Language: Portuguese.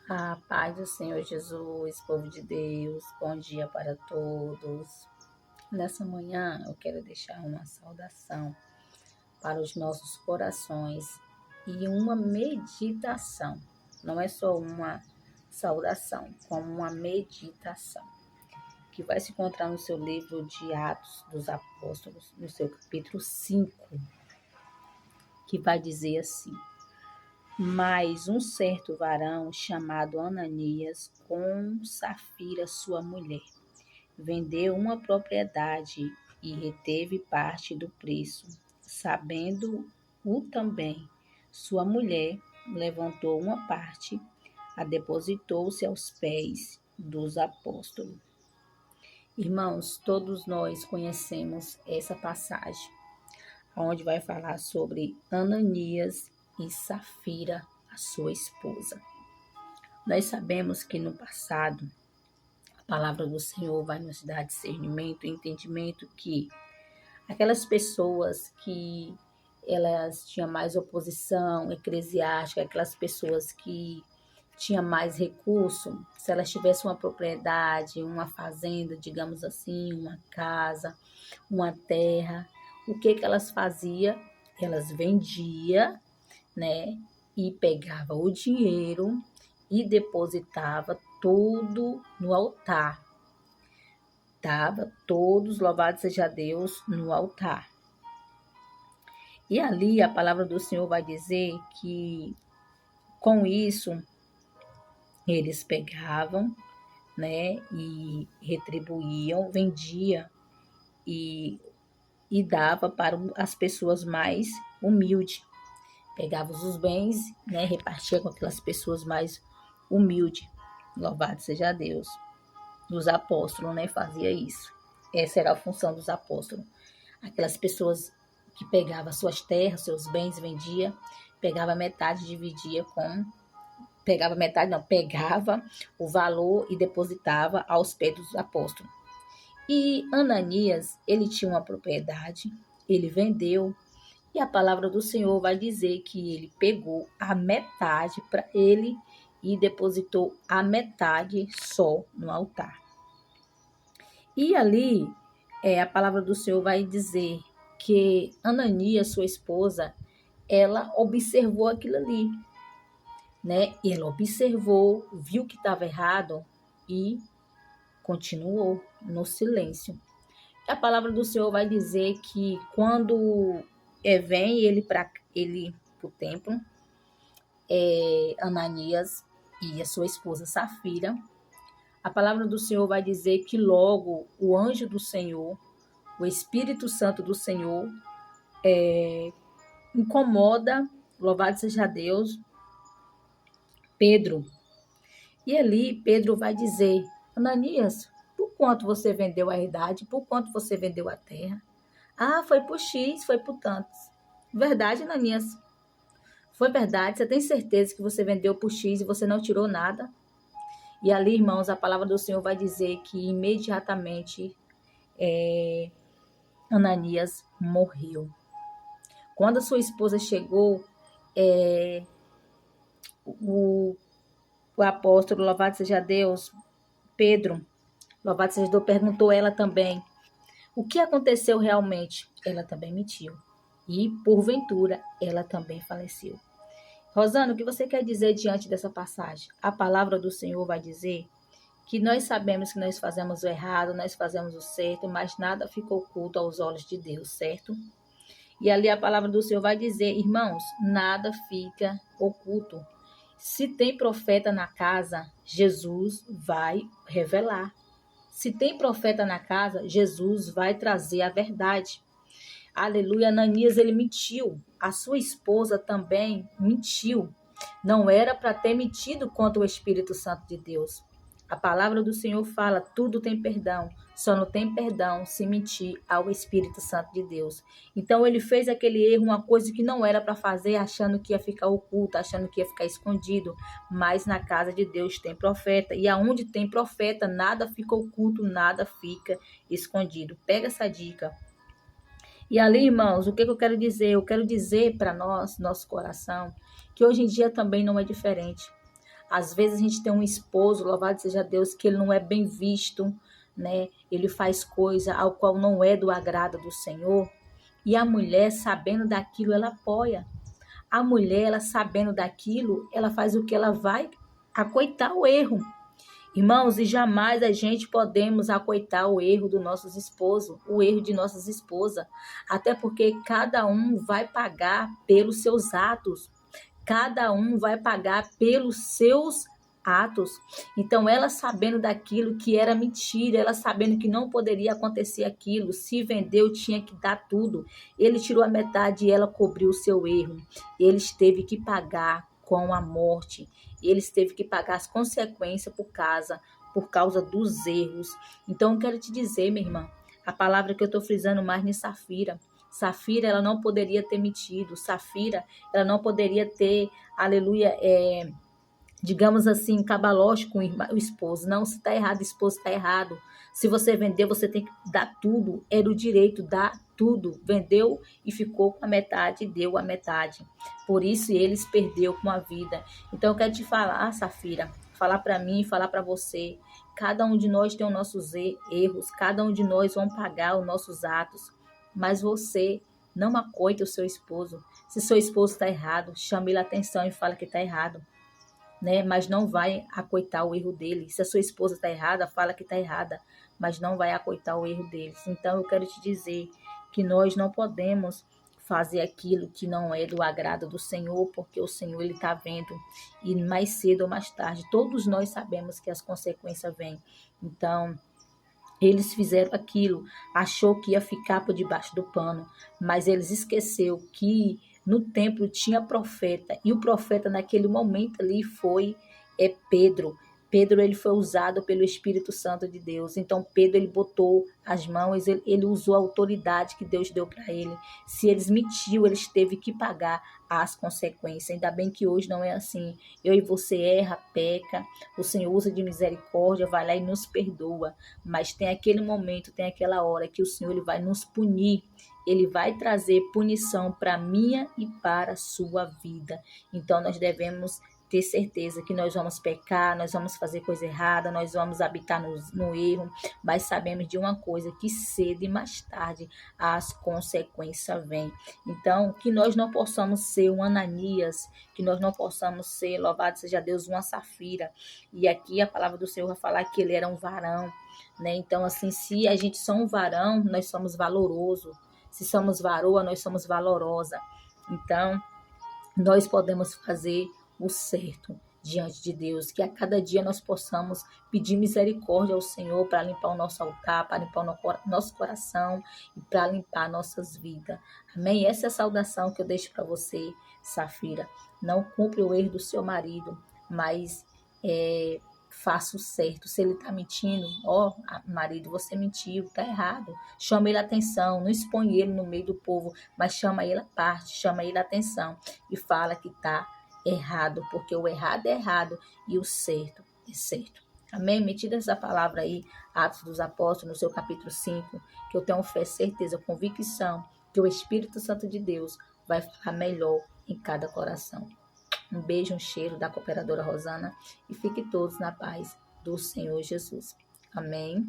A paz do Senhor Jesus, povo de Deus, bom dia para todos. Nessa manhã eu quero deixar uma saudação para os nossos corações e uma meditação. Não é só uma saudação, como uma meditação, que vai se encontrar no seu livro de Atos dos Apóstolos, no seu capítulo 5, que vai dizer assim: Mas um certo varão chamado Ananias, com Safira, sua mulher, vendeu uma propriedade e reteve parte do preço. Sabendo-o também, sua mulher levantou uma parte, a depositou-se aos pés dos apóstolos. Irmãos, todos nós conhecemos essa passagem, onde vai falar sobre Ananias e Safira, a sua esposa. Nós sabemos que no passado, a palavra do Senhor vai nos dar discernimento e entendimento que aquelas pessoas que elas tinham mais oposição eclesiástica, aquelas pessoas que tinham mais recurso, se elas tivessem uma propriedade, uma fazenda, digamos assim, uma casa, uma terra, o que elas faziam? Elas vendiam, né? E pegava o dinheiro e depositava tudo no altar. Dava todos, louvado seja Deus, no altar. E ali a palavra do Senhor vai dizer que com isso eles pegavam, né? E retribuíam, vendiam e dava para as pessoas mais humildes. Pegava os bens, né, repartia com aquelas pessoas mais humildes. Louvado seja Deus. Os apóstolos, né, fazia isso. Essa era a função dos apóstolos. Aquelas pessoas que pegavam suas terras, seus bens, vendia, pegava metade, dividia com... Pegava metade, não, pegava o valor e depositava aos pés dos apóstolos. E Ananias, ele tinha uma propriedade, ele vendeu, e a palavra do Senhor vai dizer que ele pegou a metade para ele e depositou a metade só no altar. E ali, a palavra do Senhor vai dizer que Ananias, sua esposa, ela observou aquilo ali, né? E ela observou, viu que estava errado e continuou no silêncio. A palavra do Senhor vai dizer que quando vem ele para o templo, Ananias e a sua esposa Safira, a palavra do Senhor vai dizer que logo o anjo do Senhor, o Espírito Santo do Senhor, incomoda, louvado seja Deus, Pedro. E ali Pedro vai dizer: Ananias, por quanto você vendeu a herdade? Por quanto você vendeu a terra? Ah, foi por X, foi por tantos. Verdade, Ananias? Foi verdade? Você tem certeza que você vendeu por X e você não tirou nada? E ali, irmãos, a palavra do Senhor vai dizer que imediatamente Ananias morreu. Quando a sua esposa chegou, o apóstolo, louvado seja Deus, Pedro, louvado seja Deus, perguntou ela também: o que aconteceu realmente? Ela também mentiu. E, porventura, ela também faleceu. Rosana, o que você quer dizer diante dessa passagem? A palavra do Senhor vai dizer que nós sabemos que nós fazemos o errado, nós fazemos o certo, mas nada fica oculto aos olhos de Deus, certo? E ali a palavra do Senhor vai dizer: irmãos, nada fica oculto. Se tem profeta na casa, Jesus vai revelar. Se tem profeta na casa, Jesus vai trazer a verdade. Aleluia. Ananias, ele mentiu. A sua esposa também mentiu. Não era para ter mentido contra o Espírito Santo de Deus. A palavra do Senhor fala: tudo tem perdão. Só não tem perdão se mentir ao Espírito Santo de Deus. Então ele fez aquele erro, uma coisa que não era para fazer, achando que ia ficar oculto, achando que ia ficar escondido. Mas na casa de Deus tem profeta. E aonde tem profeta, nada fica oculto, nada fica escondido. Pega essa dica. E ali, irmãos, o que eu quero dizer? Eu quero dizer para nós, nosso coração, que hoje em dia também não é diferente. Às vezes a gente tem um esposo, louvado seja Deus, que ele não é bem visto, né? Ele faz coisa ao qual não é do agrado do Senhor. E a mulher, sabendo daquilo, ela apoia. A mulher, ela sabendo daquilo, ela faz o que ela vai acoitar o erro. Irmãos, e jamais a gente podemos acoitar o erro dos nossos esposos, o erro de nossas esposas. Até porque cada um vai pagar pelos seus atos. Cada um vai pagar pelos seus atos. Então, ela sabendo daquilo que era mentira, ela sabendo que não poderia acontecer aquilo, se vendeu, tinha que dar tudo. Ele tirou a metade e ela cobriu o seu erro. Eles teve que pagar com a morte. Eles teve que pagar as consequências por causa dos erros. Então, eu quero te dizer, minha irmã, a palavra que eu estou frisando mais em Safira. Safira, ela não poderia ter mentido. Safira, ela não poderia ter, aleluia, digamos assim, cabalóstico com o esposo. Não, se está errado, o esposo está errado. Se você vender, você tem que dar tudo. Era o direito, dar tudo. Vendeu e ficou com a metade, deu a metade. Por isso, eles perdeu com a vida. Então, eu quero te falar, Safira, falar para mim, falar para você. Cada um de nós tem os nossos erros. Cada um de nós vão pagar os nossos atos. Mas você não acoita o seu esposo. Se seu esposo está errado, chame ele a atenção e fala que está errado, né? Mas não vai acoitar o erro dele. Se a sua esposa está errada, fala que está errada, mas não vai acoitar o erro deles. Então eu quero te dizer que nós não podemos fazer aquilo que não é do agrado do Senhor, porque o Senhor ele está vendo, e mais cedo ou mais tarde todos nós sabemos que as consequências vêm. Então eles fizeram aquilo, achou que ia ficar por debaixo do pano, mas eles esqueceu que no templo tinha profeta, e o profeta naquele momento ali foi Pedro. Pedro ele foi usado pelo Espírito Santo de Deus. Então Pedro ele botou as mãos, ele usou a autoridade que Deus deu para ele. Se eles mentiram, eles teve que pagar as consequências. Ainda bem que hoje não é assim. Eu e você erra, peca, o Senhor usa de misericórdia, vai lá e nos perdoa. Mas tem aquele momento, tem aquela hora que o Senhor ele vai nos punir. Ele vai trazer punição para a minha e para a sua vida. Então nós devemos ter certeza que nós vamos pecar, nós vamos fazer coisa errada, nós vamos habitar no erro, mas sabemos de uma coisa, que cedo e mais tarde as consequências vêm. Então, que nós não possamos ser um Ananias, que nós não possamos ser, louvado seja Deus, uma Safira. E aqui a palavra do Senhor vai falar que ele era um varão, né? Então, assim, se a gente só um varão, nós somos valoroso. Se somos varoa, nós somos valorosa. Então, nós podemos fazer o certo diante de Deus, que a cada dia nós possamos pedir misericórdia ao Senhor para limpar o nosso altar, para limpar o nosso coração e para limpar nossas vidas. Amém? Essa é a saudação que eu deixo para você, Safira. Não cumpre o erro do seu marido, mas faça o certo. Se ele está mentindo, marido, você mentiu, está errado. Chama ele a atenção, não expõe ele no meio do povo, mas chama ele a parte, chama ele a atenção e fala que está errado, porque o errado é errado e o certo é certo. Amém? Metida essa palavra aí, Atos dos Apóstolos, no seu capítulo 5, que eu tenho fé, certeza, convicção, que o Espírito Santo de Deus vai falar melhor em cada coração. Um beijo, um cheiro da cooperadora Rosana e fiquem todos na paz do Senhor Jesus. Amém.